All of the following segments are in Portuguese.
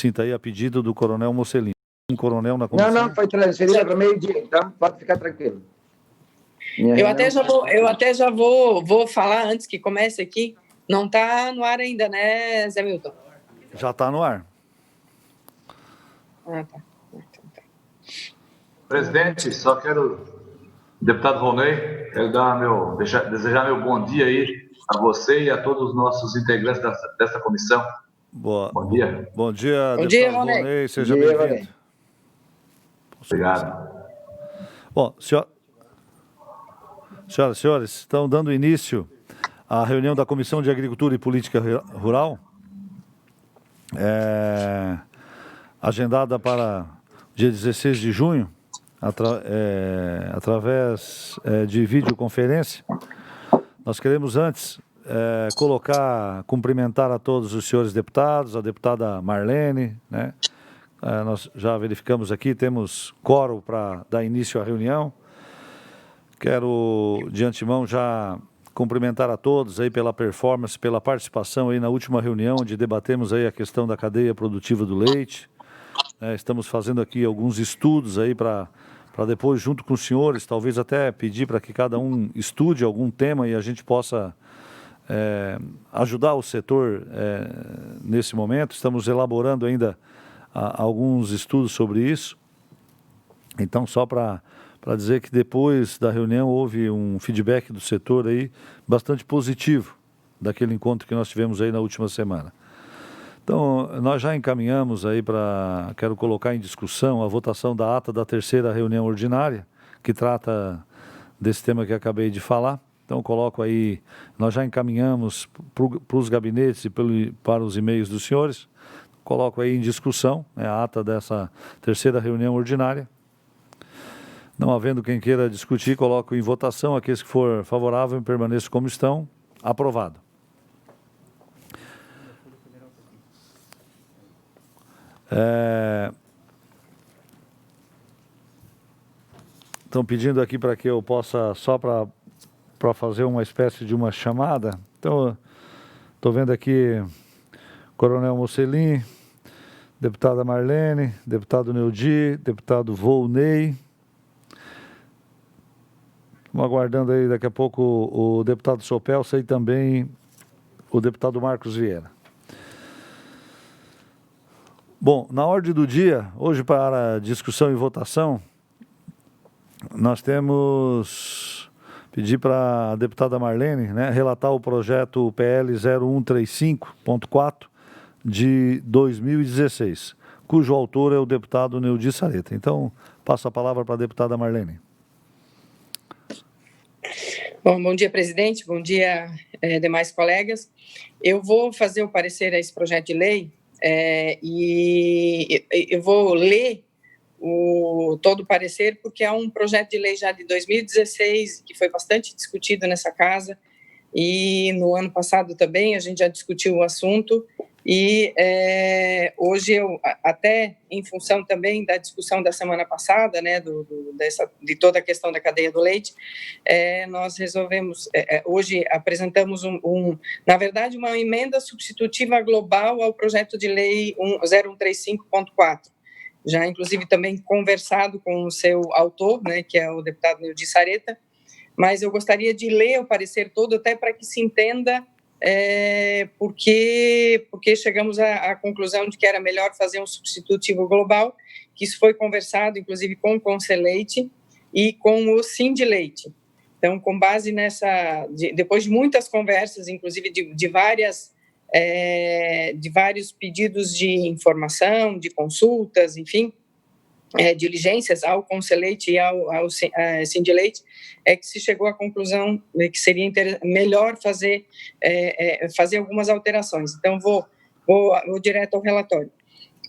sinta aí, a pedido do Coronel Mocelin. Um coronel na comissão? Não, foi transferida para meio-dia, então pode ficar tranquilo. Eu até já vou falar antes que comece aqui. Não está no ar ainda, né, Zé Milton? Já está no ar. Ah, tá. Presidente, só quero, deputado Ronei, quero desejar meu bom dia aí a você e a todos os nossos integrantes dessa comissão. Boa. Bom dia. Bom dia, Bom deputado dia, Ronei. Seja bem-vindo. Obrigado. Bom, senhoras e senhores, estão dando início à reunião da Comissão de Agricultura e Política Rural, agendada para dia 16 de junho, através de videoconferência. Nós queremos antes cumprimentar a todos os senhores deputados, a deputada Marlene, né? Nós já verificamos aqui, temos quórum para dar início à reunião. Quero, de antemão, já cumprimentar a todos aí pela performance, pela participação aí na última reunião, onde debatemos aí a questão da cadeia produtiva do leite. Estamos fazendo aqui alguns estudos aí para depois, junto com os senhores, talvez até pedir para que cada um estude algum tema e a gente possa ajudar o setor nesse momento. Estamos elaborando ainda alguns estudos sobre isso. Então, só para dizer que depois da reunião houve um feedback do setor aí bastante positivo daquele encontro que nós tivemos aí na última semana. Então, nós já encaminhamos aí quero colocar em discussão a votação da ata da terceira reunião ordinária, que trata desse tema que acabei de falar. Então, coloco aí, nós já encaminhamos para os gabinetes e para os e-mails dos senhores. Coloco aí em discussão a ata dessa terceira reunião ordinária. Não havendo quem queira discutir, coloco em votação. Aqueles que for favorável, permaneçam como estão. Aprovado. Estão pedindo aqui para que eu possa, só para fazer uma espécie de uma chamada. Então, estou vendo aqui Coronel Mocelin, deputada Marlene, deputado Neudi, deputado Volney. Estamos aguardando aí daqui a pouco o deputado Sopelsa e também o deputado Marcos Vieira. Bom, na ordem do dia, hoje para discussão e votação, nós temos pedir para a deputada Marlene, né, relatar o projeto PL 0135.4 de 2016, cujo autor é o deputado Neudi Sareta. Então, passo a palavra para a deputada Marlene. Bom dia, presidente. Bom dia, demais colegas. Eu vou fazer o parecer a esse projeto de lei e eu vou ler todo o parecer, porque é um projeto de lei já de 2016, que foi bastante discutido nessa casa, e no ano passado também a gente já discutiu o assunto, e hoje eu, até em função também da discussão da semana passada, né, de toda a questão da cadeia do leite, nós resolvemos, hoje apresentamos na verdade, uma emenda substitutiva global ao projeto de lei 0135.4, já inclusive também conversado com o seu autor, né, que é o deputado Neudi Sareta, mas eu gostaria de ler o parecer todo até para que se entenda porque chegamos à conclusão de que era melhor fazer um substitutivo global, que isso foi conversado, inclusive, com o Conselheite e com o Sindileite. Então, com base depois de muitas conversas, inclusive de vários pedidos de informação, de consultas, enfim, diligências ao Conselheite e ao Sindileite, que se chegou à conclusão que seria melhor fazer algumas alterações. Então, vou direto ao relatório.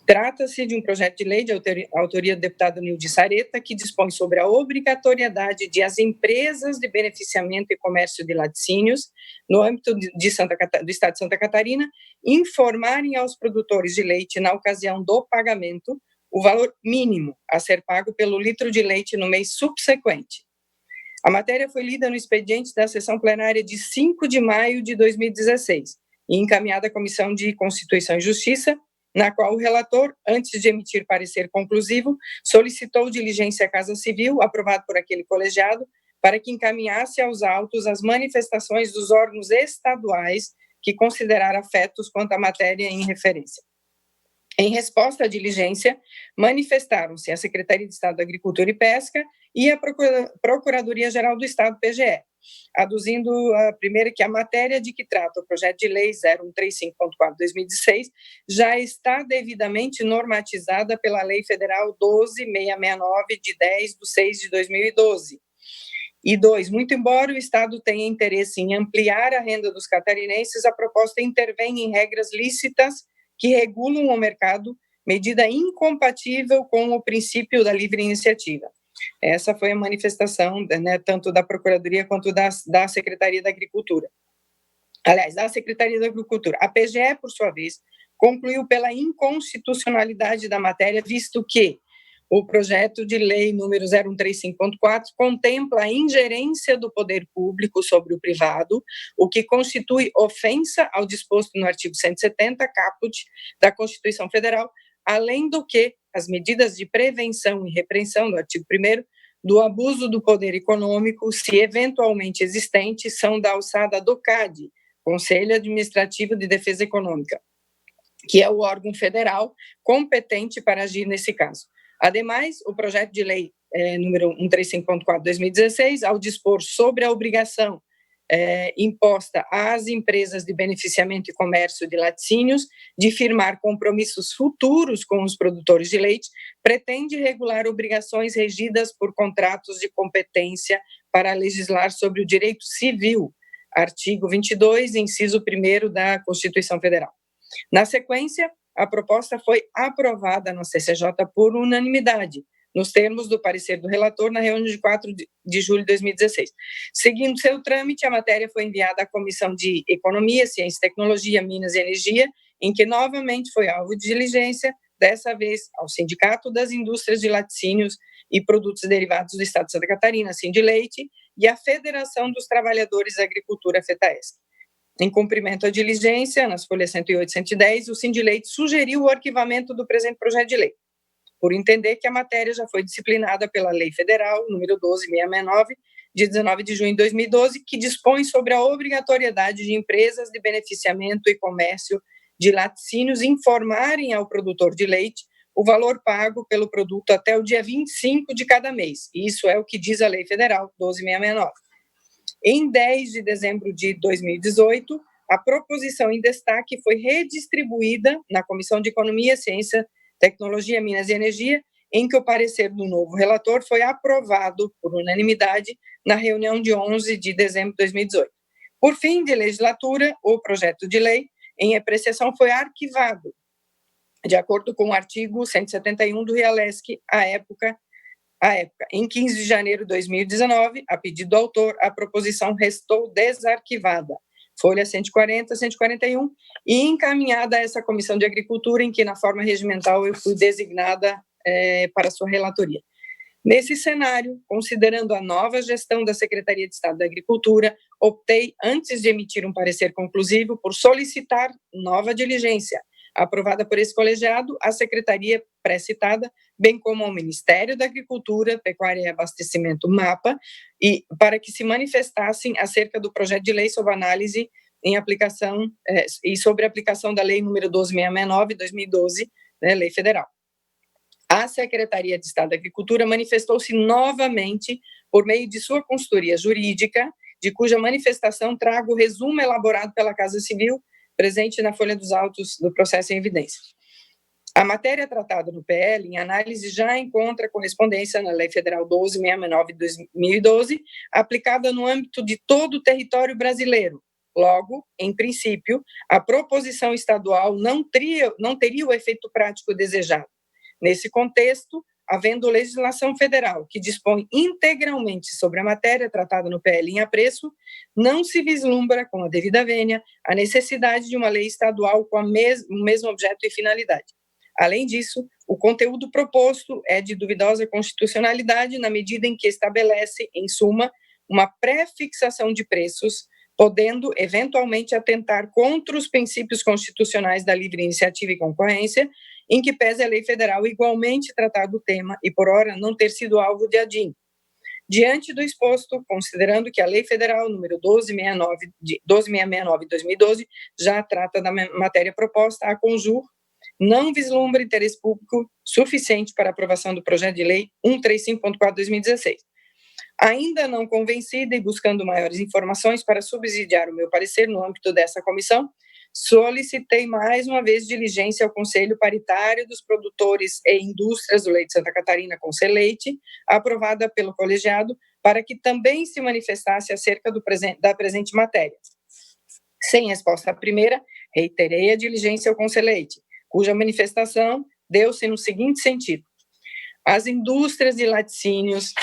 Trata-se de um projeto de lei de autoria do deputado Neudi Sareta, que dispõe sobre a obrigatoriedade de as empresas de beneficiamento e comércio de laticínios, no âmbito do Estado de Santa Catarina, informarem aos produtores de leite, na ocasião do pagamento, o valor mínimo a ser pago pelo litro de leite no mês subsequente. A matéria foi lida no expediente da sessão plenária de 5 de maio de 2016 e encaminhada à Comissão de Constituição e Justiça, na qual o relator, antes de emitir parecer conclusivo, solicitou diligência à Casa Civil, aprovado por aquele colegiado, para que encaminhasse aos autos as manifestações dos órgãos estaduais que consideraram afetos quanto à matéria em referência. Em resposta à diligência, manifestaram-se a Secretaria de Estado da Agricultura e Pesca e a Procuradoria-Geral do Estado, PGE, aduzindo a primeira que a matéria de que trata o projeto de lei 0135.4/2016 já está devidamente normatizada pela Lei Federal 12.669, de 10/6/2012. E 2, muito embora o Estado tenha interesse em ampliar a renda dos catarinenses, a proposta intervém em regras lícitas que regulam o mercado, medida incompatível com o princípio da livre iniciativa. Essa foi a manifestação, né, tanto da Procuradoria quanto da Secretaria da Agricultura. Aliás, da Secretaria da Agricultura. A PGE, por sua vez, concluiu pela inconstitucionalidade da matéria, visto que o projeto de lei número 0135.4 contempla a ingerência do poder público sobre o privado, o que constitui ofensa ao disposto no artigo 170, caput, da Constituição Federal, além do que as medidas de prevenção e repreensão do artigo 1º do abuso do poder econômico, se eventualmente existentes, são da alçada do CAD, Conselho Administrativo de Defesa Econômica, que é o órgão federal competente para agir nesse caso. Ademais, o projeto de lei número 135.4/2016, ao dispor sobre a obrigação imposta às empresas de beneficiamento e comércio de laticínios de firmar compromissos futuros com os produtores de leite, pretende regular obrigações regidas por contratos de competência para legislar sobre o direito civil, artigo 22, inciso 1º da Constituição Federal. Na sequência, a proposta foi aprovada na CCJ por unanimidade, nos termos do parecer do relator na reunião de 4 de julho de 2016. Seguindo seu trâmite, a matéria foi enviada à Comissão de Economia, Ciência e Tecnologia, Minas e Energia, em que novamente foi alvo de diligência, dessa vez ao Sindicato das Indústrias de Laticínios e Produtos Derivados do Estado de Santa Catarina, Sindileite, e a Federação dos Trabalhadores da Agricultura, FETAESC. Em cumprimento à diligência, nas folhas 108 e 110, o Sindileite sugeriu o arquivamento do presente projeto de lei, por entender que a matéria já foi disciplinada pela Lei Federal, número 12.669, de 19 de junho de 2012, que dispõe sobre a obrigatoriedade de empresas de beneficiamento e comércio de laticínios informarem ao produtor de leite o valor pago pelo produto até o dia 25 de cada mês. Isso é o que diz a Lei Federal 12.669. Em 10 de dezembro de 2018, a proposição em destaque foi redistribuída na Comissão de Economia, Ciência, Tecnologia, Minas e Energia, em que o parecer do novo relator foi aprovado por unanimidade na reunião de 11 de dezembro de 2018. Por fim de legislatura, o projeto de lei em apreciação foi arquivado, de acordo com o artigo 171 do RIALESC, à época. Em 15 de janeiro de 2019, a pedido do autor, a proposição restou desarquivada, folha 140, 141, e encaminhada a essa Comissão de Agricultura, em que, na forma regimental, eu fui designada para sua relatoria. Nesse cenário, considerando a nova gestão da Secretaria de Estado da Agricultura, optei, antes de emitir um parecer conclusivo, por solicitar nova diligência, aprovada por esse colegiado, à Secretaria pré-citada, bem como ao Ministério da Agricultura, Pecuária e Abastecimento, MAPA, e para que se manifestassem acerca do projeto de lei sob análise em aplicação e sobre a aplicação da Lei número 12.669, 2012, né, Lei Federal. A Secretaria de Estado da Agricultura manifestou-se novamente por meio de sua consultoria jurídica, de cuja manifestação trago o resumo elaborado pela Casa Civil, presente na folha dos autos do processo em evidência. A matéria tratada no PL, em análise, já encontra correspondência na Lei Federal 12.669 de 2012, aplicada no âmbito de todo o território brasileiro. Logo, em princípio, a proposição estadual não teria o efeito prático desejado. Nesse contexto, havendo legislação federal que dispõe integralmente sobre a matéria tratada no PL em apreço, não se vislumbra, com a devida vênia, a necessidade de uma lei estadual com o mesmo objeto e finalidade. Além disso, o conteúdo proposto é de duvidosa constitucionalidade na medida em que estabelece, em suma, uma pré-fixação de preços podendo, eventualmente, atentar contra os princípios constitucionais da livre iniciativa e concorrência, em que pese a lei federal igualmente tratar do tema e, por ora, não ter sido alvo de ADIM. Diante do exposto, considerando que a Lei Federal número 12.669 de 2012 já trata da matéria proposta, a Conjur não vislumbra interesse público suficiente para aprovação do projeto de lei 135.4/2016. Ainda não convencida e buscando maiores informações para subsidiar o meu parecer no âmbito dessa comissão, solicitei mais uma vez diligência ao Conselho Paritário dos Produtores e Indústrias do Leite de Santa Catarina, Conselleite, aprovada pelo colegiado, para que também se manifestasse acerca da presente matéria. Sem resposta à primeira, reiterei a diligência ao Conselleite, cuja manifestação deu-se no seguinte sentido: as indústrias de laticínios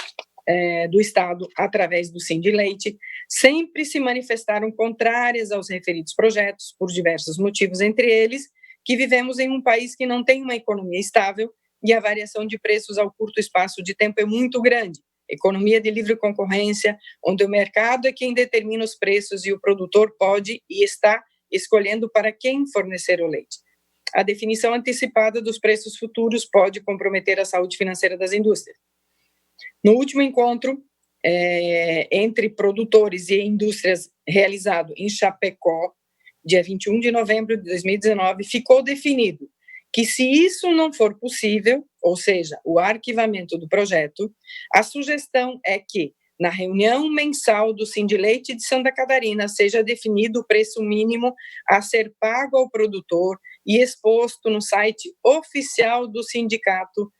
do Estado, através do Sindileite, sempre se manifestaram contrárias aos referidos projetos, por diversos motivos, entre eles, que vivemos em um país que não tem uma economia estável e a variação de preços ao curto espaço de tempo é muito grande. Economia de livre concorrência, onde o mercado é quem determina os preços e o produtor pode e está escolhendo para quem fornecer o leite. A definição antecipada dos preços futuros pode comprometer a saúde financeira das indústrias. No último encontro entre produtores e indústrias realizado em Chapecó, dia 21 de novembro de 2019, ficou definido que, se isso não for possível, ou seja, o arquivamento do projeto, a sugestão é que, na reunião mensal do Sindileite de Santa Catarina, seja definido o preço mínimo a ser pago ao produtor e exposto no site oficial do sindicato,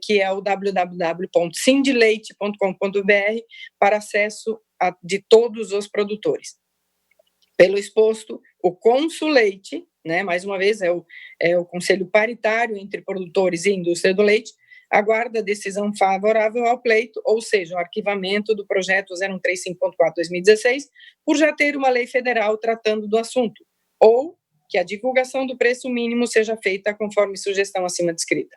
que é o www.sindileite.com.br, para acesso de todos os produtores. Pelo exposto, o Consulleite, mais uma vez, é o Conselho Paritário entre Produtores e Indústria do Leite, aguarda decisão favorável ao pleito, ou seja, o arquivamento do projeto 0135.4/2016, por já ter uma lei federal tratando do assunto, ou que a divulgação do preço mínimo seja feita conforme sugestão acima descrita.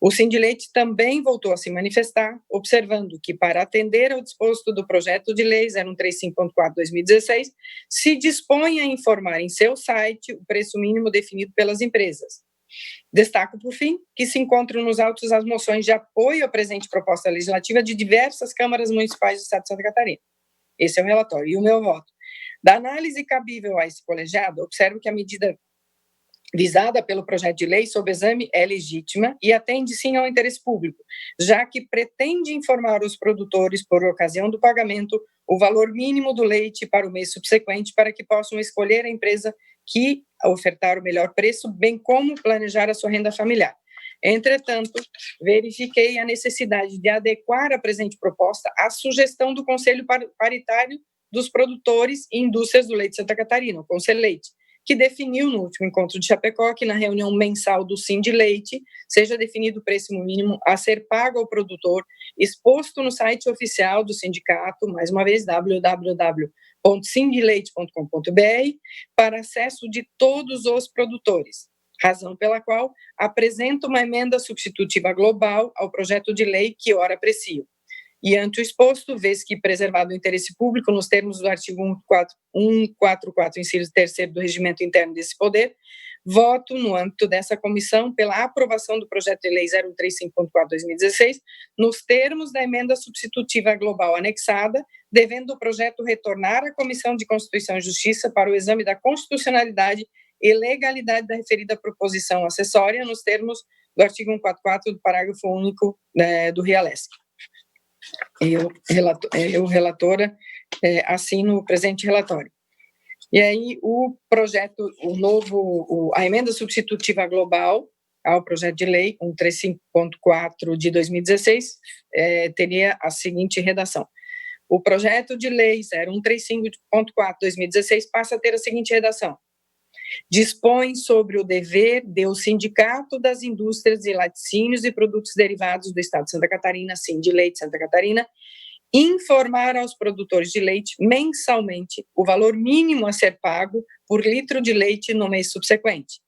O Sindileite também voltou a se manifestar, observando que, para atender ao disposto do projeto de lei 0135.4/2016, se dispõe a informar em seu site o preço mínimo definido pelas empresas. Destaco, por fim, que se encontram nos autos as moções de apoio à presente proposta legislativa de diversas câmaras municipais do Estado de Santa Catarina. Esse é o relatório e o meu voto. Da análise cabível a esse colegiado, observo que a medida visada pelo projeto de lei sob exame é legítima e atende sim ao interesse público, já que pretende informar os produtores, por ocasião do pagamento, o valor mínimo do leite para o mês subsequente, para que possam escolher a empresa que ofertar o melhor preço, bem como planejar a sua renda familiar. Entretanto, verifiquei a necessidade de adequar a presente proposta à sugestão do Conselho Paritário dos Produtores e Indústrias do Leite de Santa Catarina, o Conselleite, que definiu no último encontro de Chapecó que, na reunião mensal do Sindileite, seja definido o preço mínimo a ser pago ao produtor, exposto no site oficial do sindicato, mais uma vez, www.sindileite.com.br, para acesso de todos os produtores, razão pela qual apresento uma emenda substitutiva global ao projeto de lei que ora aprecio. E ante o exposto, vez que preservado o interesse público nos termos do artigo 144, inciso 3º do regimento interno desse poder, voto no âmbito dessa comissão pela aprovação do projeto de lei 0135.4/2016, nos termos da emenda substitutiva global anexada, devendo o projeto retornar à Comissão de Constituição e Justiça para o exame da constitucionalidade e legalidade da referida proposição acessória, nos termos do artigo 144 do parágrafo único do RIA-LESC. Eu, relatora, assino o presente relatório. E aí, o projeto, a emenda substitutiva global ao projeto de lei 135.4 de 2016 teria a seguinte redação: o projeto de lei 0135.4/2016 passa a ter a seguinte redação: dispõe sobre o dever do Sindicato das Indústrias de Laticínios e Produtos Derivados do Estado de Santa Catarina, Sindileite Santa Catarina, informar aos produtores de leite mensalmente o valor mínimo a ser pago por litro de leite no mês subsequente.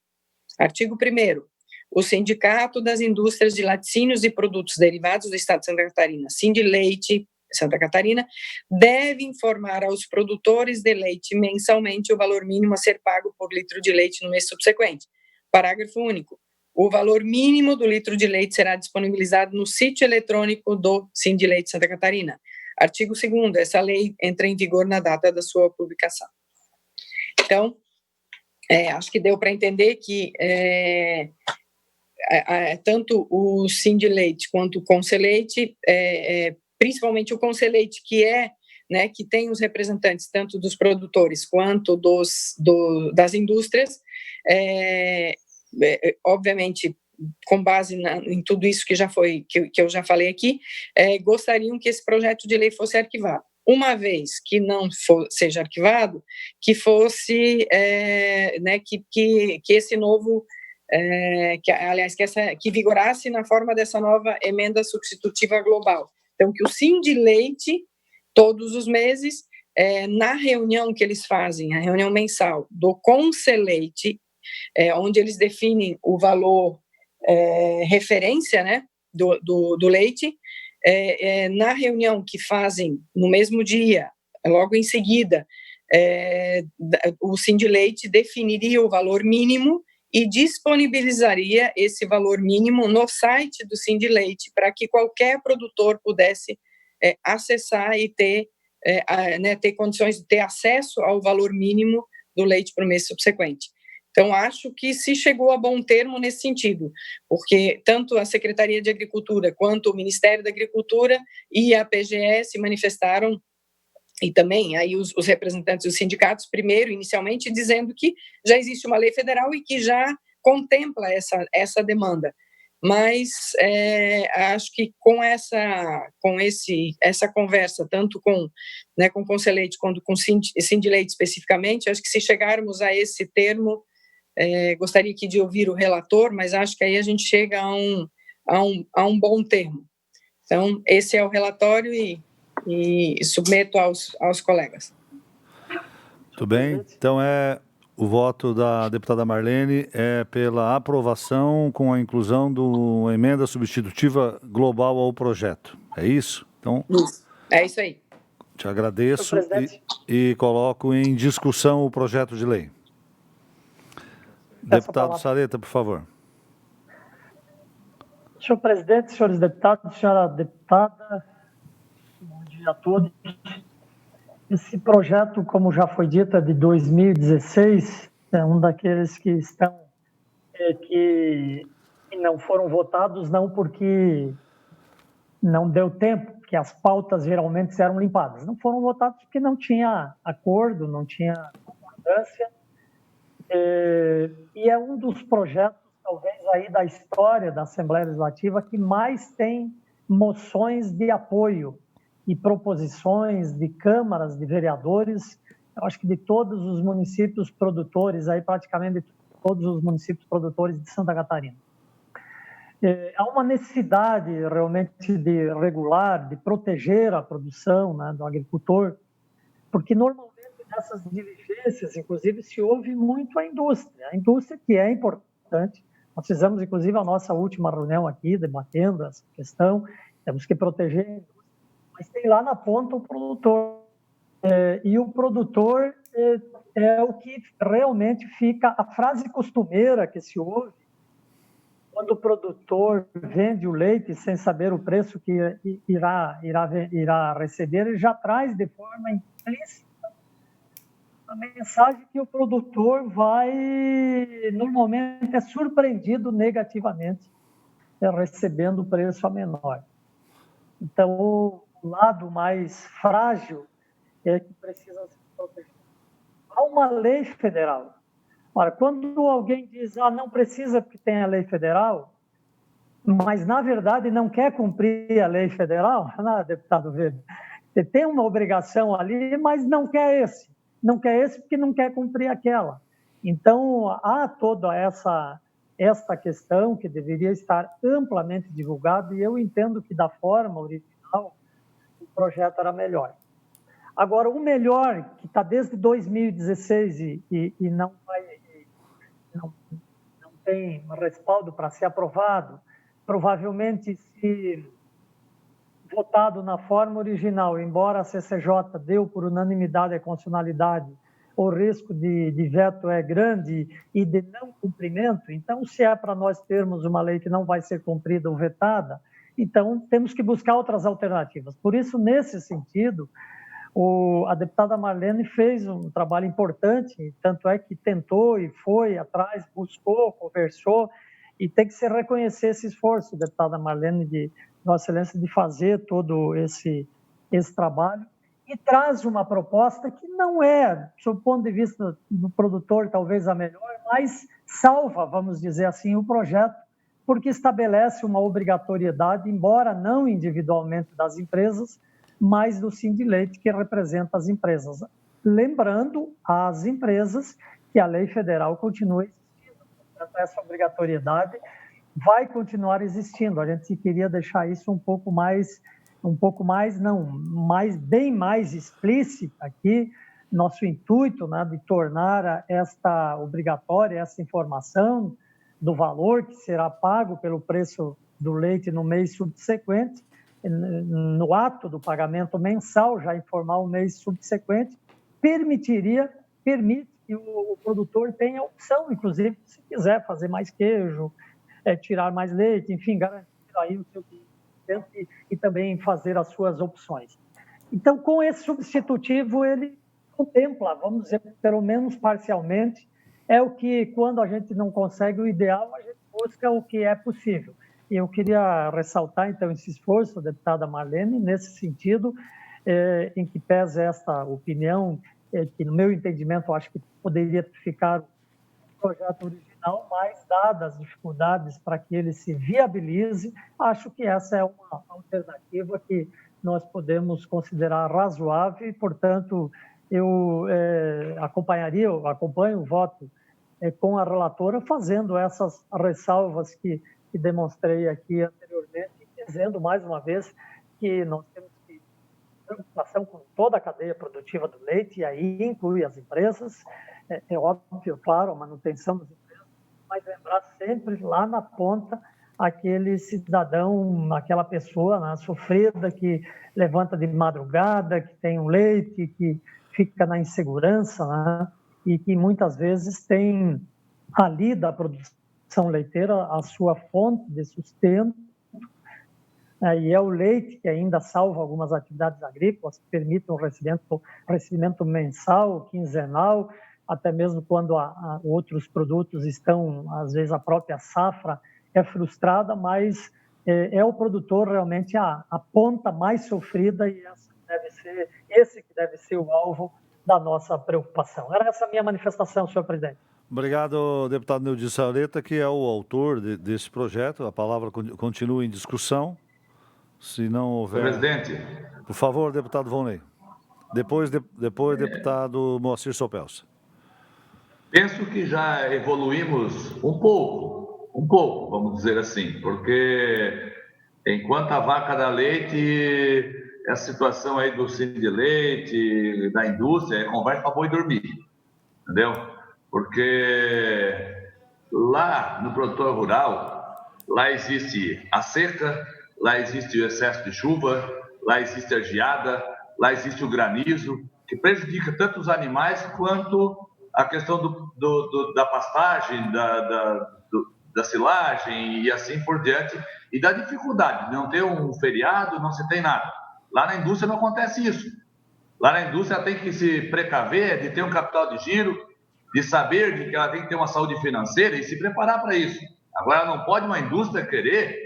Artigo 1º. O Sindicato das Indústrias de Laticínios e Produtos Derivados do Estado de Santa Catarina, Sindileite, Santa Catarina, deve informar aos produtores de leite mensalmente o valor mínimo a ser pago por litro de leite no mês subsequente. Parágrafo único. O valor mínimo do litro de leite será disponibilizado no sítio eletrônico do Sindileite Santa Catarina. Artigo 2º. Essa lei entra em vigor na data da sua publicação. Então, acho que deu para entender que tanto o Sindileite quanto o Conselleite, principalmente o Conselleite, que tem os representantes tanto dos produtores quanto das indústrias, obviamente, com base em tudo isso que eu já falei aqui, gostariam que esse projeto de lei fosse arquivado. Uma vez que não seja arquivado, que fosse, que esse novo, que vigorasse na forma dessa nova emenda substitutiva global. Então, que o Sindileite, todos os meses, na reunião que eles fazem, a reunião mensal do Conselleite, onde eles definem o valor referência, né, do leite, na reunião que fazem no mesmo dia, logo em seguida, o Sindileite definiria o valor mínimo e disponibilizaria esse valor mínimo no site do Sindileite para que qualquer produtor pudesse acessar e ter condições de ter acesso ao valor mínimo do leite para o mês subsequente. Então, acho que se chegou a bom termo nesse sentido, porque tanto a Secretaria de Agricultura quanto o Ministério da Agricultura e a PGE se manifestaram, e também aí os representantes dos sindicatos, primeiro, inicialmente, dizendo que já existe uma lei federal e que já contempla essa demanda. Mas acho que com essa conversa, tanto com o Conselleite quanto com o Sindileite especificamente, acho que se chegarmos a esse termo, gostaria aqui de ouvir o relator, mas acho que aí a gente chega a um bom termo. Então, esse é o relatório e submeto aos colegas. Muito bem. Então, o voto da deputada Marlene é pela aprovação com a inclusão do emenda substitutiva global ao projeto. É isso? Então, é isso aí. Te agradeço e coloco em discussão o projeto de lei. Deputado Sareta, por favor. Senhor presidente, senhores deputados, senhora deputada, bom dia a todos. Esse projeto, como já foi dito, é de 2016, é um daqueles que estão, que não foram votados, não porque não deu tempo, porque as pautas geralmente eram limpadas. Não foram votados porque não tinha acordo, não tinha concordância. E é um dos projetos, talvez, aí da história da Assembleia Legislativa que mais tem moções de apoio e proposições de câmaras de vereadores, eu acho que de todos os municípios produtores, aí praticamente de todos os municípios produtores de Santa Catarina. Há uma necessidade realmente de regular, de proteger a produção, né, do agricultor, porque normalmente nessas diligências, inclusive, se ouve muito a indústria que é importante. Nós fizemos, inclusive, a nossa última reunião aqui, debatendo essa questão, temos que proteger a indústria, mas tem lá na ponta o produtor. E o produtor é o que realmente fica, a frase costumeira que se ouve, quando o produtor vende o leite sem saber o preço que irá receber, ele já traz de forma implícita a mensagem que o produtor normalmente é surpreendido negativamente, recebendo o preço a menor. Então, o lado mais frágil é que precisa ser protegido. Há uma lei federal. Ora, quando alguém diz, não precisa porque tem a lei federal, mas, na verdade, não quer cumprir a lei federal, deputado Weber, você tem uma obrigação ali, mas não quer esse. Não quer esse porque não quer cumprir aquela. Então, há toda esta questão que deveria estar amplamente divulgada, e eu entendo que, da forma original, o projeto era melhor. Agora, o melhor, que está desde 2016 e não tem respaldo para ser aprovado, provavelmente, se votado na forma original, embora a CCJ deu por unanimidade a constitucionalidade, o risco de veto é grande e de não cumprimento. Então, se é para nós termos uma lei que não vai ser cumprida ou vetada, então temos que buscar outras alternativas. Por isso, nesse sentido, a deputada Marlene fez um trabalho importante, tanto é que tentou e foi atrás, buscou, conversou, e tem que se reconhecer esse esforço, deputada Marlene, de Vossa Excelência, de fazer todo esse trabalho, e traz uma proposta que não é, do ponto de vista do produtor, talvez a melhor, mas salva, vamos dizer assim, o projeto, porque estabelece uma obrigatoriedade, embora não individualmente das empresas, mas do Sindileite, que representa as empresas. Lembrando às empresas que a lei federal continua existindo, portanto, essa obrigatoriedade vai continuar existindo. A gente queria deixar isso bem mais explícita aqui, nosso intuito, né, de tornar esta obrigatória, essa informação do valor que será pago pelo preço do leite no mês subsequente, no ato do pagamento mensal, já informar o mês subsequente, permite que o produtor tenha opção, inclusive, se quiser fazer mais queijo, tirar mais leite, enfim, garantir aí o seu cliente e também fazer as suas opções. Então, com esse substitutivo, ele contempla, vamos dizer, pelo menos parcialmente, é o que, quando a gente não consegue o ideal, a gente busca o que é possível. E eu queria ressaltar, então, esse esforço, deputada Marlene, nesse sentido, em que pesa esta opinião, que, no meu entendimento, eu acho que poderia ficar o projeto original, mas, dadas as dificuldades para que ele se viabilize, acho que essa é uma alternativa que nós podemos considerar razoável e, portanto, eu acompanho o voto com a relatora, fazendo essas ressalvas que demonstrei aqui anteriormente, dizendo mais uma vez que nós temos que ter preocupação com toda a cadeia produtiva do leite, e aí inclui as empresas, é óbvio, claro, a manutenção das empresas, mas lembrar sempre lá na ponta aquele cidadão, aquela pessoa, né, sofrida, que levanta de madrugada, que tem um leite, que fica na insegurança, né, e que muitas vezes tem ali da produção leiteira a sua fonte de sustento, e é o leite que ainda salva algumas atividades agrícolas, que permitem um recebimento mensal, quinzenal, até mesmo quando outros produtos estão, às vezes a própria safra é frustrada, mas é o produtor realmente a ponta mais sofrida, e esse que deve ser o alvo da nossa preocupação. Era essa a minha manifestação, senhor presidente. Obrigado, deputado Neudi Saleta, que é o autor desse projeto. A palavra continua em discussão. Se não houver... Presidente. Por favor, deputado Volney. Depois deputado Moacir Sopelsa. Penso que já evoluímos um pouco, vamos dizer assim, porque enquanto a vaca dá leite, essa situação aí do Sindileite, da indústria, é conversa para boi dormir, entendeu? Porque lá no produtor rural, lá existe a seca, lá existe o excesso de chuva, lá existe a geada, lá existe o granizo, que prejudica tanto os animais quanto a questão da pastagem, da silagem e assim por diante, e da dificuldade de não ter um feriado, não se tem nada. Lá na indústria não acontece isso. Lá na indústria ela tem que se precaver de ter um capital de giro, de saber de que ela tem que ter uma saúde financeira e se preparar para isso. Agora, não pode uma indústria querer,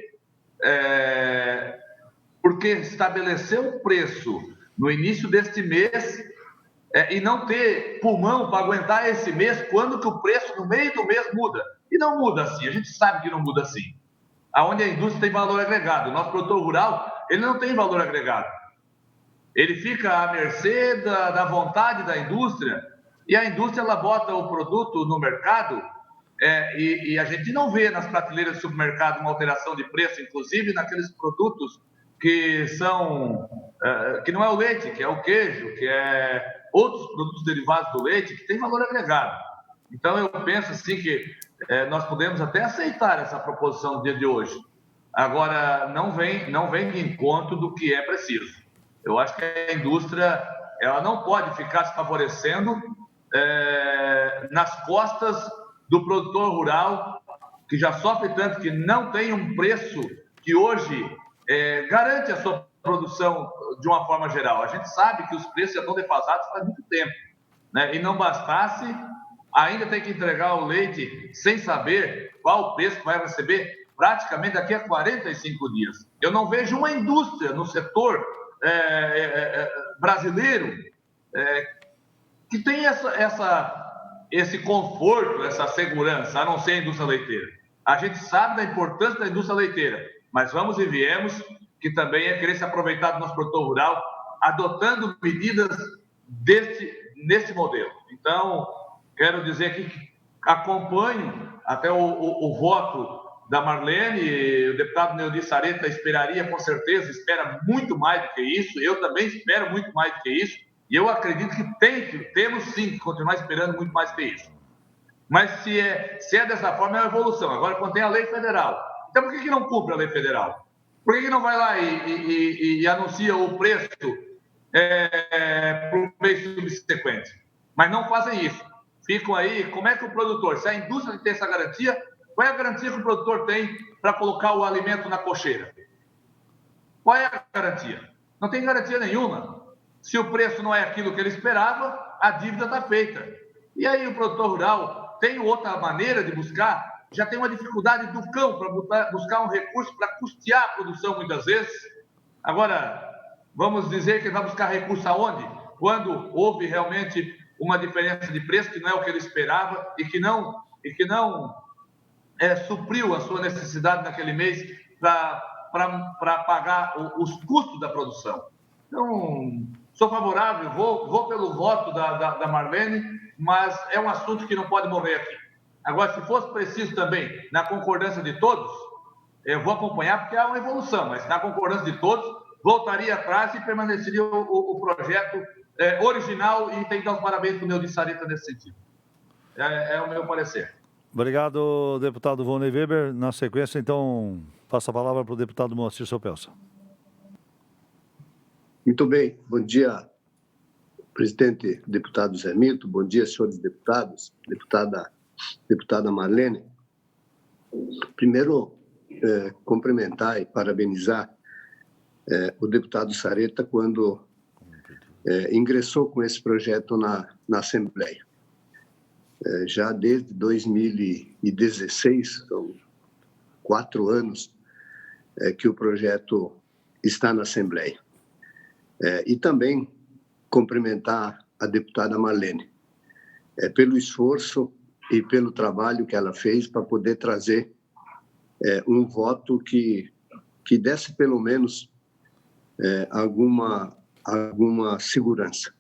porque estabeleceu o preço no início deste mês e não ter pulmão para aguentar esse mês, quando que o preço no meio do mês muda. E não muda assim, a gente sabe que não muda assim. Aonde a indústria tem valor agregado. O nosso produtor rural, ele não tem valor agregado. Ele fica à mercê da vontade da indústria, e a indústria ela bota o produto no mercado, e a gente não vê nas prateleiras do supermercado uma alteração de preço, inclusive naqueles produtos que são, que não é o leite, que é o queijo, que é outros produtos derivados do leite, que tem valor agregado. Então, eu penso assim que nós podemos até aceitar essa proposição do dia de hoje. Agora, não vem de encontro do que é preciso. Eu acho que a indústria ela não pode ficar se favorecendo nas costas do produtor rural, que já sofre tanto, que não tem um preço que hoje garante a sua produção de uma forma geral. A gente sabe que os preços já estão defasados faz muito tempo, né? E não bastasse, ainda tem que entregar o leite sem saber qual o preço que vai receber praticamente daqui a 45 dias. Eu não vejo uma indústria no setor brasileiro que tem esse conforto, essa segurança, a não ser a indústria leiteira. A gente sabe da importância da indústria leiteira, mas vamos e viemos que também é querer se aproveitar do nosso produtor rural, adotando medidas nesse modelo. Então, quero dizer aqui que acompanho até o voto da Marlene, o deputado Neudi Sareta esperaria, com certeza, espera muito mais do que isso, eu também espero muito mais do que isso, e eu acredito que temos sim que continuar esperando muito mais do que isso. Mas se é dessa forma, é uma evolução. Agora, quando tem a lei federal, então por que não cumpre a lei federal? Por que não vai lá e anuncia o preço para o mês subsequente? Mas não fazem isso. Ficam aí, como é que o produtor, se a indústria tem essa garantia, qual é a garantia que o produtor tem para colocar o alimento na cocheira? Qual é a garantia? Não tem garantia nenhuma. Se o preço não é aquilo que ele esperava, a dívida está feita. E aí o produtor rural tem outra maneira de buscar, já tem uma dificuldade do cão para buscar um recurso para custear a produção muitas vezes. Agora, vamos dizer que ele vai buscar recurso aonde? Quando houve realmente uma diferença de preço que não é o que ele esperava e que não supriu a sua necessidade naquele mês para pagar os custos da produção. Então, sou favorável, vou pelo voto da Marlene, mas é um assunto que não pode morrer aqui. Agora, se fosse preciso também, na concordância de todos, eu vou acompanhar porque há uma evolução, mas na concordância de todos, voltaria atrás e permaneceria o projeto original, e tem que dar os parabéns para o Neudi Sareta nesse sentido. É o meu parecer. Obrigado, deputado Volney Weber. Na sequência, então, passo a palavra para o deputado Moacir Sopelsa. Muito bem. Bom dia, presidente, deputado Zé Mito. Bom dia, senhores deputados, deputada Marlene. Primeiro, cumprimentar e parabenizar o deputado Sareta quando ingressou com esse projeto na Assembleia. Já desde 2016, são 4 anos que o projeto está na Assembleia. E também cumprimentar a deputada Marlene pelo esforço e pelo trabalho que ela fez para poder trazer um voto que desse pelo menos alguma segurança.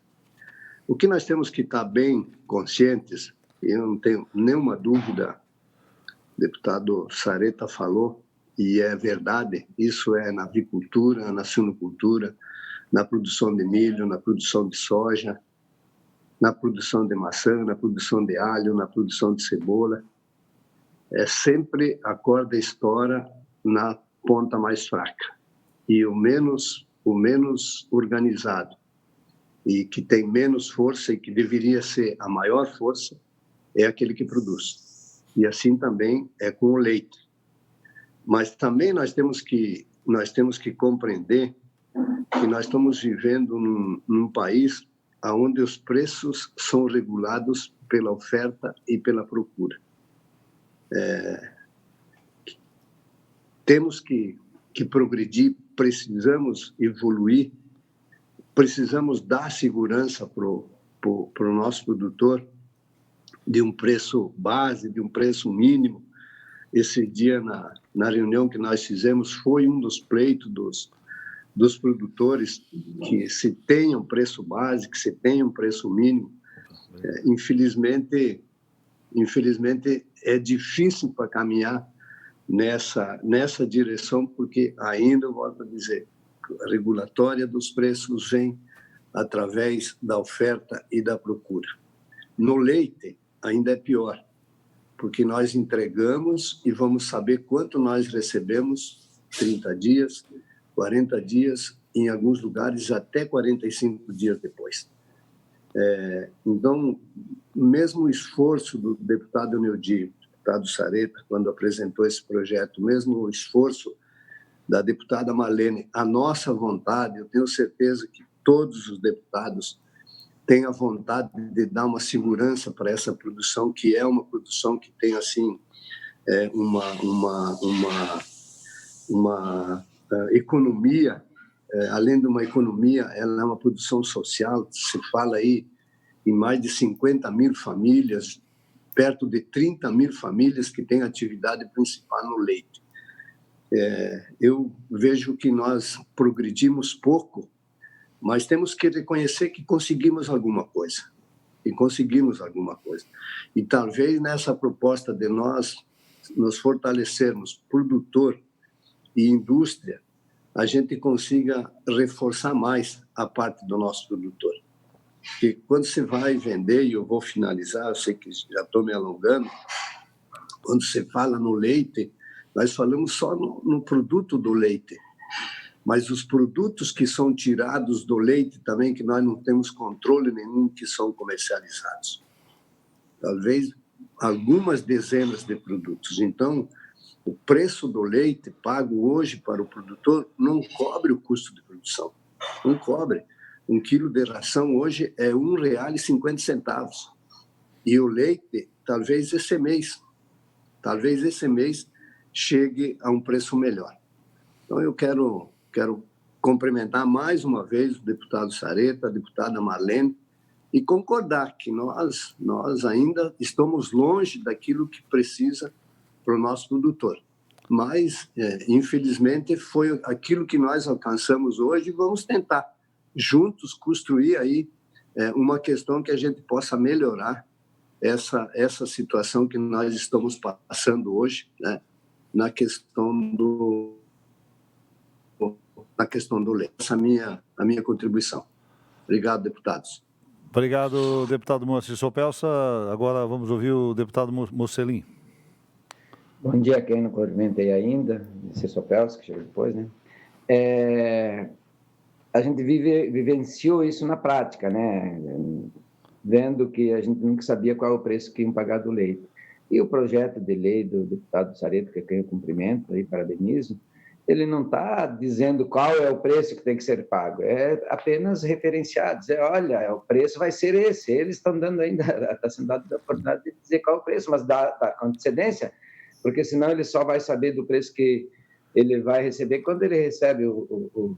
O que nós temos que estar bem conscientes, e eu não tenho nenhuma dúvida, o deputado Sareta falou, e é verdade, isso é na avicultura, na suinocultura, na produção de milho, na produção de soja, na produção de maçã, na produção de alho, na produção de cebola. Sempre a corda estoura na ponta mais fraca. E o menos organizado e que tem menos força e que deveria ser a maior força é aquele que produz. E assim também é com o leite. Mas também nós temos que compreender que nós estamos vivendo num país onde os preços são regulados pela oferta e pela procura. Temos que progredir, precisamos evoluir, precisamos dar segurança para o nosso produtor de um preço base, de um preço mínimo. Esse dia, na reunião que nós fizemos, foi um dos pleitos dos produtores, que se tenha um preço base, que se tenha um preço mínimo. Infelizmente, é difícil para caminhar nessa direção, porque ainda, eu volto a dizer, a regulatória dos preços vem através da oferta e da procura. No leite, ainda é pior, porque nós entregamos e vamos saber quanto nós recebemos 30 dias, 40 dias, em alguns lugares até 45 dias depois. Então, mesmo o esforço do deputado Neudi, deputado Sareta, quando apresentou esse projeto, mesmo o esforço da deputada Marlene, a nossa vontade, eu tenho certeza que todos os deputados têm a vontade de dar uma segurança para essa produção, que é uma produção que tem, assim, uma economia, além de uma economia, ela é uma produção social. Se fala aí em mais de 50 mil famílias, perto de 30 mil famílias que têm atividade principal no leite. Eu vejo que nós progredimos pouco, mas temos que reconhecer que conseguimos alguma coisa. E talvez nessa proposta de nós nos fortalecermos, produtor e indústria, a gente consiga reforçar mais a parte do nosso produtor. Porque quando você vai vender, e eu vou finalizar, eu sei que já estou me alongando, quando você fala no leite, nós falamos só no produto do leite, mas os produtos que são tirados do leite também, que nós não temos controle nenhum, que são comercializados. Talvez algumas dezenas de produtos. Então, o preço do leite pago hoje para o produtor não cobre o custo de produção, não cobre. 1 quilo de ração hoje é R$ 1,50. E o leite, talvez esse mês chegue a um preço melhor. Então, eu quero cumprimentar mais uma vez o deputado Sareta, a deputada Marlene, e concordar que nós ainda estamos longe daquilo que precisa para o nosso produtor. Mas, infelizmente, foi aquilo que nós alcançamos hoje, e vamos tentar, juntos, construir aí uma questão que a gente possa melhorar essa situação que nós estamos passando hoje, né, na questão do leite. Essa é a minha contribuição. Obrigado, deputados. Obrigado, deputado Moacir Sopelsa. Agora vamos ouvir o deputado Mocelin. Bom dia, quem não cumprimentei ainda, Moacir Sopelsa, que chegou depois, né? A gente vivenciou isso na prática, né? Vendo que a gente nunca sabia qual é o preço que iam pagar do leite. E o projeto de lei do deputado Sareta, que eu cumprimento e parabenizo, ele não está dizendo qual é o preço que tem que ser pago, é apenas referenciado, dizer, olha, o preço vai ser esse, eles estão dando ainda, está sendo dado a oportunidade de dizer qual é o preço, mas dá antecedência, porque senão ele só vai saber do preço que ele vai receber quando ele recebe o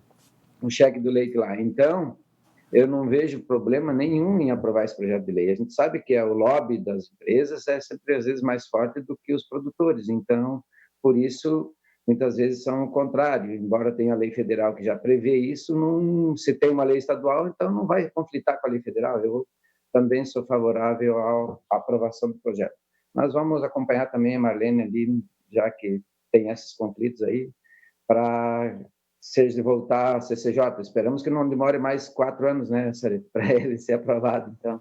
cheque do leite lá. Então, eu não vejo problema nenhum em aprovar esse projeto de lei. A gente sabe que o lobby das empresas é sempre, às vezes, mais forte do que os produtores. Então, por isso, muitas vezes são o contrário. Embora tenha a lei federal que já prevê isso, se tem uma lei estadual, então não vai conflitar com a lei federal. Eu também sou favorável à aprovação do projeto. Nós vamos acompanhar também a Marlene ali, já que tem esses conflitos aí, para seja voltar à CCJ. Esperamos que não demore mais 4 anos, né, para ele ser aprovado. Então,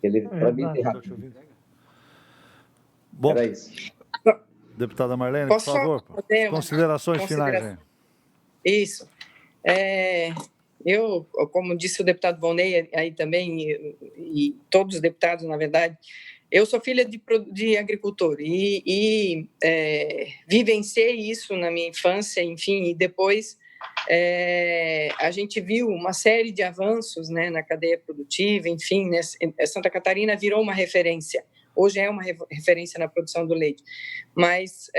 ele para mim é rápido. Bom, era isso. Deputada Marlene, por favor, considerações finais. Né? Isso. Eu, como disse o deputado Volney aí também, e todos os deputados, na verdade, eu sou filha de agricultor e vivenciei isso na minha infância, enfim, e depois a gente viu uma série de avanços, né, na cadeia produtiva, enfim, né, Santa Catarina virou uma referência, hoje é uma referência na produção do leite, mas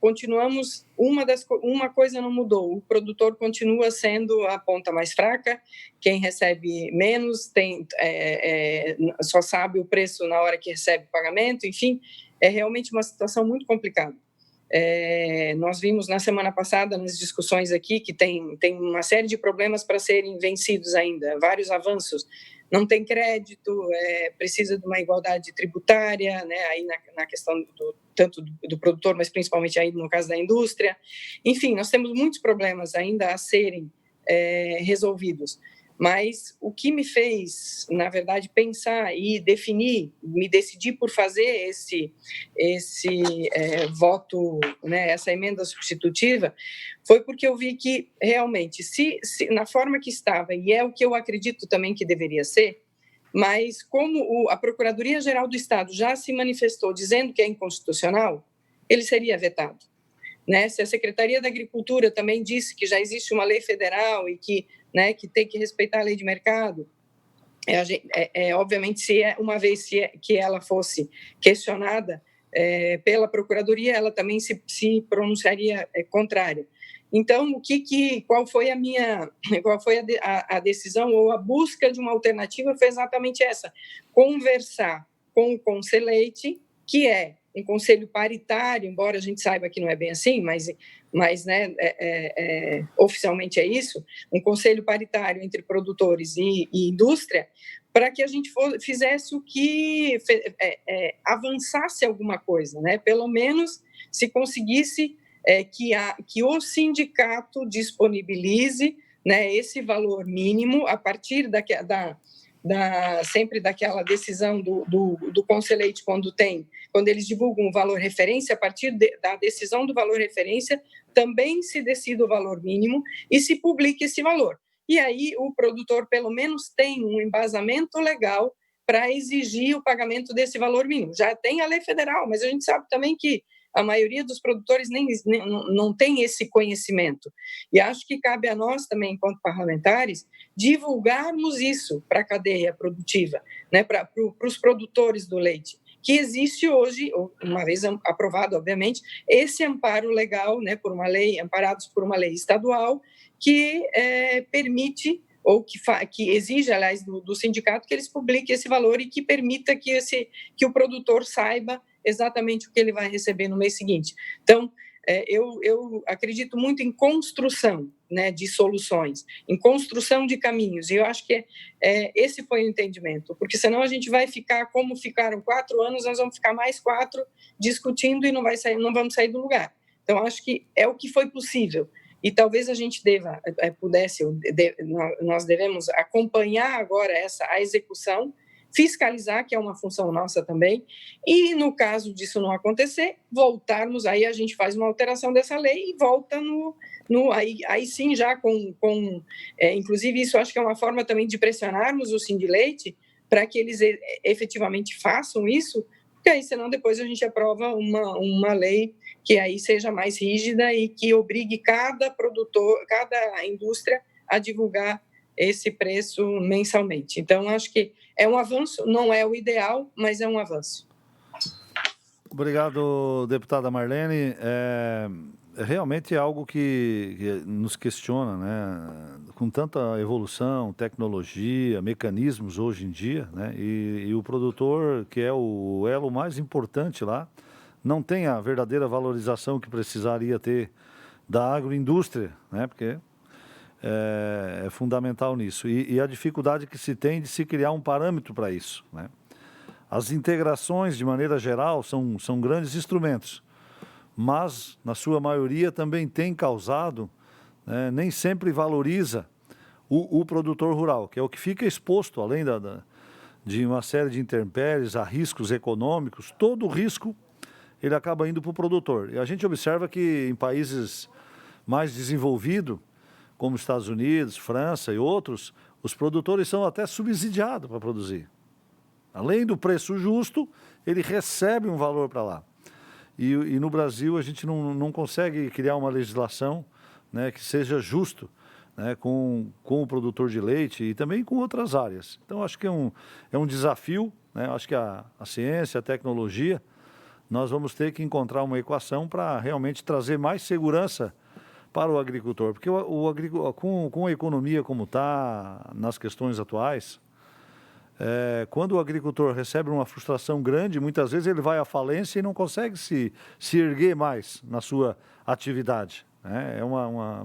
continuamos, uma coisa não mudou, o produtor continua sendo a ponta mais fraca, quem recebe menos só sabe o preço na hora que recebe o pagamento, enfim, é realmente uma situação muito complicada. Nós vimos na semana passada, nas discussões aqui, que tem uma série de problemas para serem vencidos ainda, vários avanços, não tem crédito, precisa de uma igualdade tributária, né, aí na questão tanto do produtor, mas principalmente aí no caso da indústria. Enfim, nós temos muitos problemas ainda a serem resolvidos. Mas o que me fez, na verdade, pensar e definir, me decidir por fazer esse voto, né, essa emenda substitutiva, foi porque eu vi que, realmente, se na forma que estava, e é o que eu acredito também que deveria ser, mas como a Procuradoria-Geral do Estado já se manifestou dizendo que é inconstitucional, ele seria vetado. Né? Se a Secretaria da Agricultura também disse que já existe uma lei federal e que, né, que tem que respeitar a lei de mercado, obviamente, uma vez que ela fosse questionada pela Procuradoria, ela também se pronunciaria contrária. Então, qual foi a decisão ou a busca de uma alternativa foi exatamente essa: conversar com o Conselheite, que é um conselho paritário, embora a gente saiba que não é bem assim, mas né, oficialmente é isso, um conselho paritário entre produtores e indústria, para que a gente fizesse o que avançasse alguma coisa, né? Pelo menos se conseguisse que o sindicato disponibilize, né, esse valor mínimo a partir sempre daquela decisão do Conselheite, quando eles divulgam o valor referência, a partir da decisão do valor referência, também se decida o valor mínimo e se publique esse valor. E aí o produtor, pelo menos, tem um embasamento legal para exigir o pagamento desse valor mínimo. Já tem a lei federal, mas a gente sabe também que a maioria dos produtores não tem esse conhecimento. E acho que cabe a nós também, enquanto parlamentares, divulgarmos isso para a cadeia produtiva, né, para os produtores do leite, que existe hoje, uma vez aprovado, obviamente, esse amparo legal, né, amparados por uma lei estadual, que permite, ou que exige, aliás, do sindicato, que eles publiquem esse valor e que permita que o produtor saiba exatamente o que ele vai receber no mês seguinte. Então, eu acredito muito em construção, né, de soluções, em construção de caminhos, e eu acho que esse foi o entendimento, porque senão a gente vai ficar, como ficaram 4 anos, nós vamos ficar mais 4 discutindo e não vamos sair do lugar. Então, acho que é o que foi possível, e talvez a gente nós devemos acompanhar agora a execução, fiscalizar, que é uma função nossa também, e no caso disso não acontecer, voltarmos, aí a gente faz uma alteração dessa lei e volta aí sim já inclusive isso acho que é uma forma também de pressionarmos o Sindileite para que eles efetivamente façam isso, porque aí senão depois a gente aprova uma lei que aí seja mais rígida e que obrigue cada produtor, cada indústria a divulgar esse preço mensalmente. Então, acho que é um avanço, não é o ideal, mas é um avanço. Obrigado, deputada Marlene. Realmente é algo que nos questiona, né? Com tanta evolução, tecnologia, mecanismos hoje em dia, né? E o produtor, que é o elo mais importante lá, não tem a verdadeira valorização que precisaria ter da agroindústria, né? Porque é fundamental nisso. E a dificuldade que se tem de se criar um parâmetro para isso, né? As integrações, de maneira geral, são grandes instrumentos, mas, na sua maioria, também tem causado, né, nem sempre valoriza o produtor rural, que é o que fica exposto, além de uma série de intempéries, a riscos econômicos. Todo o risco ele acaba indo para o produtor. E a gente observa que em países mais desenvolvidos, como Estados Unidos, França e outros, os produtores são até subsidiados para produzir. Além do preço justo, ele recebe um valor para lá. E no Brasil a gente não consegue criar uma legislação, né, que seja justo, né, com o produtor de leite e também com outras áreas. Então acho que é um desafio, né, acho que a ciência, a tecnologia, nós vamos ter que encontrar uma equação para realmente trazer mais segurança para o agricultor, porque com a economia como está, nas questões atuais, quando o agricultor recebe uma frustração grande, muitas vezes ele vai à falência e não consegue se erguer mais na sua atividade, né?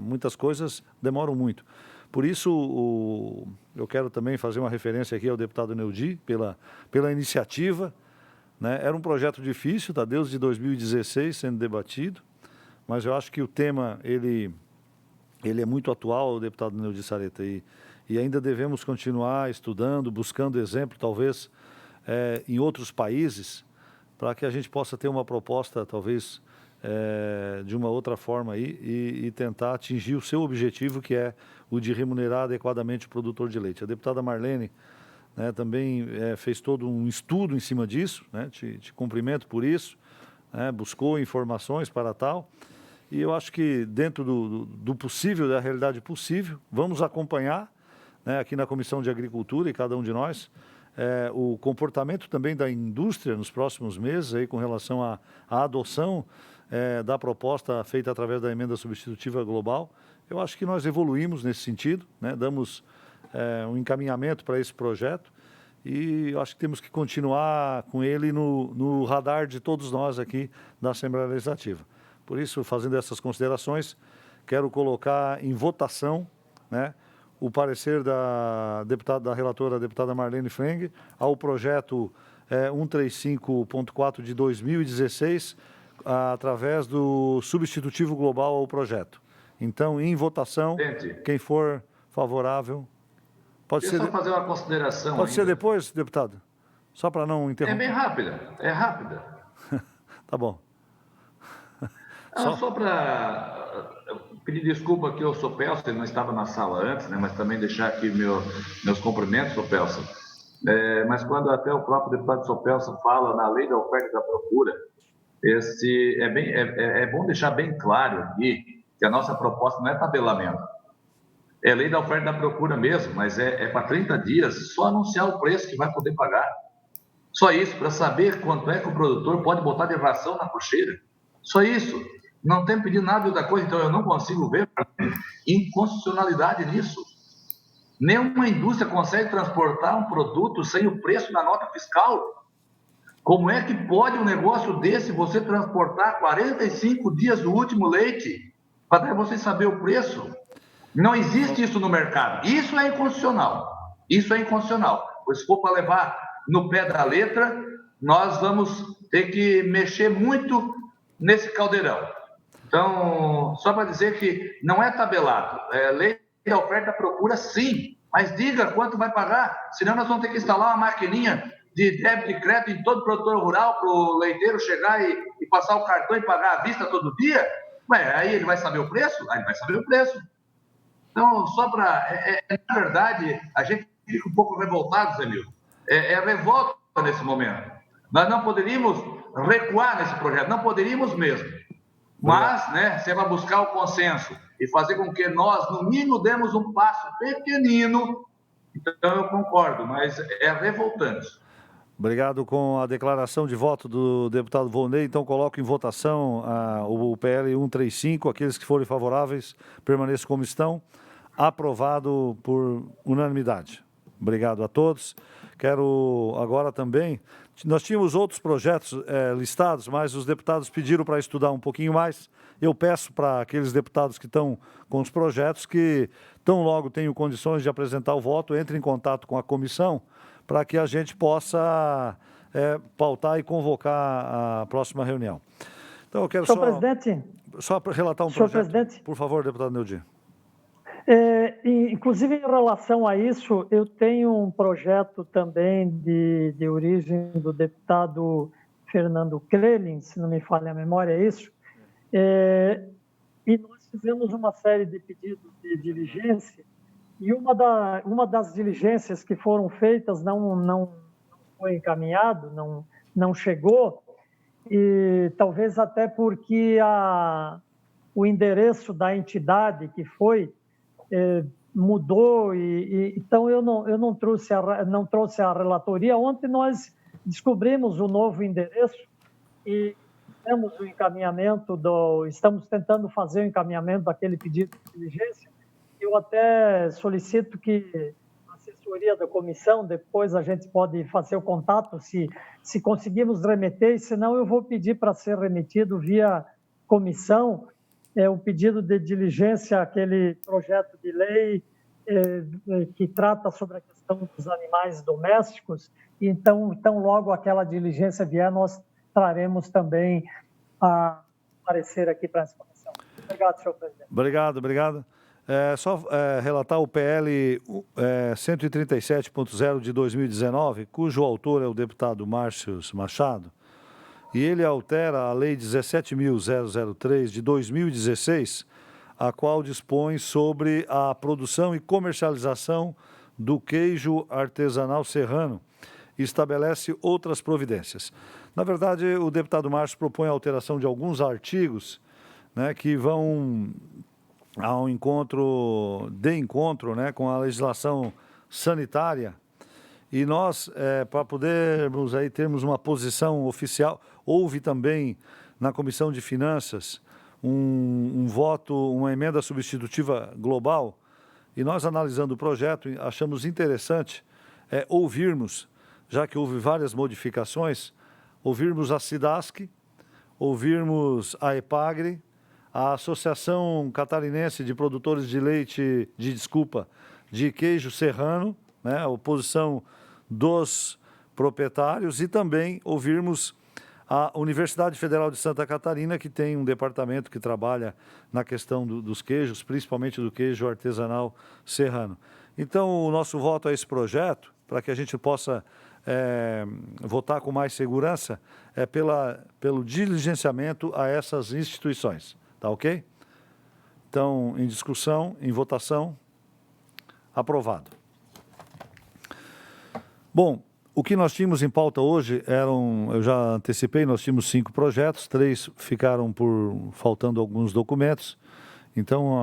Muitas coisas demoram muito. Por isso, eu quero também fazer uma referência aqui ao deputado Neudi, pela iniciativa, né? Era um projeto difícil, está desde 2016 sendo debatido, mas eu acho que o tema ele é muito atual, o deputado Neudi Sareta, e ainda devemos continuar estudando, buscando exemplo, talvez, em outros países, para que a gente possa ter uma proposta, talvez, de uma outra forma aí e tentar atingir o seu objetivo, que é o de remunerar adequadamente o produtor de leite. A deputada Marlene, né, também fez todo um estudo em cima disso, né, te cumprimento por isso, né, buscou informações para tal, e eu acho que dentro do possível, da realidade possível, vamos acompanhar, né, aqui na Comissão de Agricultura, e cada um de nós, o comportamento também da indústria nos próximos meses, aí, com relação à adoção da proposta feita através da emenda substitutiva global. Eu acho que nós evoluímos nesse sentido, né, damos um encaminhamento para esse projeto, e eu acho que temos que continuar com ele no radar de todos nós aqui da Assembleia Legislativa. Por isso, fazendo essas considerações, quero colocar em votação, né, o parecer da relatora, a deputada Marlene Freng, ao projeto 135.4 de 2016, através do substitutivo global ao projeto. Então, em votação, quem for favorável... Pode ser, só fazer uma consideração. Pode ser depois, deputado? Só para não interromper. É bem rápida, é rápida. Tá bom. Só para pedir desculpa aqui ao Sopelsa, ele não estava na sala antes, né, mas também deixar aqui meus cumprimentos, Sopelsa. Mas quando até o próprio deputado Sopelsa fala na lei da oferta e da procura, é bom deixar bem claro aqui que a nossa proposta não é tabelamento. É lei da oferta e da procura mesmo, mas é para 30 dias, só anunciar o preço que vai poder pagar. Só isso, para saber quanto é que o produtor pode botar de ração na cocheira. Só isso. Não tem pedido nada de outra coisa, então eu não consigo ver inconstitucionalidade nisso. Nenhuma indústria consegue transportar um produto sem o preço na nota fiscal. Como é que pode um negócio desse você transportar 45 dias do último leite para você saber o preço? Não existe isso no mercado. Isso é inconstitucional. Isso é inconstitucional. Pois se for para levar no pé da letra, nós vamos ter que mexer muito nesse caldeirão. Então, só para dizer que não é tabelado. É lei da oferta e procura, sim. Mas diga quanto vai pagar. Senão nós vamos ter que instalar uma maquininha de débito e crédito em todo produtor rural para o leiteiro chegar e passar o cartão e pagar à vista todo dia. Ué, aí ele vai saber o preço? Aí ele vai saber o preço. Então, só para... na verdade, a gente fica um pouco revoltado, Zé Milton. É revolta nesse momento. Nós não poderíamos recuar nesse projeto, não poderíamos mesmo. Mas, né, se é para buscar o consenso e fazer com que nós, no mínimo, demos um passo pequenino, então eu concordo, mas é revoltante. Obrigado. Com a declaração de voto do deputado Volney, então coloco em votação o PL 135, aqueles que forem favoráveis permaneçam como estão. Aprovado por unanimidade. Obrigado a todos. Quero agora também... Nós tínhamos outros projetos listados, mas os deputados pediram para estudar um pouquinho mais. Eu peço para aqueles deputados que estão com os projetos que tão logo tenham condições de apresentar o voto, entrem em contato com a comissão para que a gente possa pautar e convocar a próxima reunião. Então, eu quero só relatar um projeto. Por favor, deputado Neudi. Inclusive, em relação a isso, eu tenho um projeto também de origem do deputado Fernando Krelin, se não me falha a memória, é isso. E nós fizemos uma série de pedidos de diligência, e uma das diligências que foram feitas não foi encaminhado, não chegou, e talvez até porque o endereço da entidade que foi mudou, então eu não trouxe a relatoria. Ontem nós descobrimos o novo endereço e temos o encaminhamento estamos tentando fazer o encaminhamento daquele pedido de diligência. Eu até solicito que a assessoria da comissão, depois a gente pode fazer o contato, se conseguirmos remeter, senão eu vou pedir para ser remetido via comissão, o pedido de diligência, aquele projeto de lei que trata sobre a questão dos animais domésticos. Então logo aquela diligência vier, nós traremos também a parecer aqui para essa comissão. Obrigado, senhor presidente. Obrigado. Relatar o PL 137.0 de 2019, cujo autor é o deputado Márcio Machado, e ele altera a Lei 17.003 de 2016, a qual dispõe sobre a produção e comercialização do queijo artesanal serrano e estabelece outras providências. Na verdade, o deputado Márcio propõe a alteração de alguns artigos, né, que vão ao encontro, né, com a legislação sanitária. E nós, para podermos aí termos uma posição oficial, houve também na Comissão de Finanças um voto, uma emenda substitutiva global, e nós, analisando o projeto, achamos interessante ouvirmos, já que houve várias modificações, ouvirmos a SIDASC, ouvirmos a EPAGRE, a Associação Catarinense de Produtores de Leite, de queijo serrano, né, a oposição dos proprietários, e também ouvirmos a Universidade Federal de Santa Catarina, que tem um departamento que trabalha na questão dos queijos, principalmente do queijo artesanal serrano. Então, o nosso voto a esse projeto, para que a gente possa votar com mais segurança, é pelo diligenciamento a essas instituições. Tá ok? Então, em discussão, em votação, aprovado. Bom, o que nós tínhamos em pauta hoje eu já antecipei, nós tínhamos 5 projetos, 3 ficaram faltando alguns documentos. Então,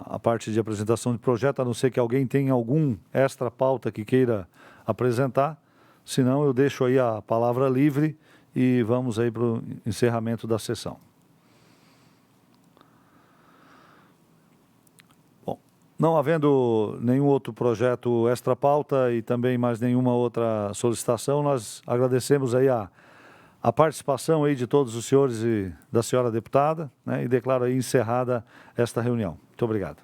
a parte de apresentação de projeto, a não ser que alguém tenha algum extra pauta que queira apresentar, senão eu deixo aí a palavra livre e vamos aí para o encerramento da sessão. Não havendo nenhum outro projeto extra pauta e também mais nenhuma outra solicitação, nós agradecemos aí a participação aí de todos os senhores e da senhora deputada, né, e declaro aí encerrada esta reunião. Muito obrigado.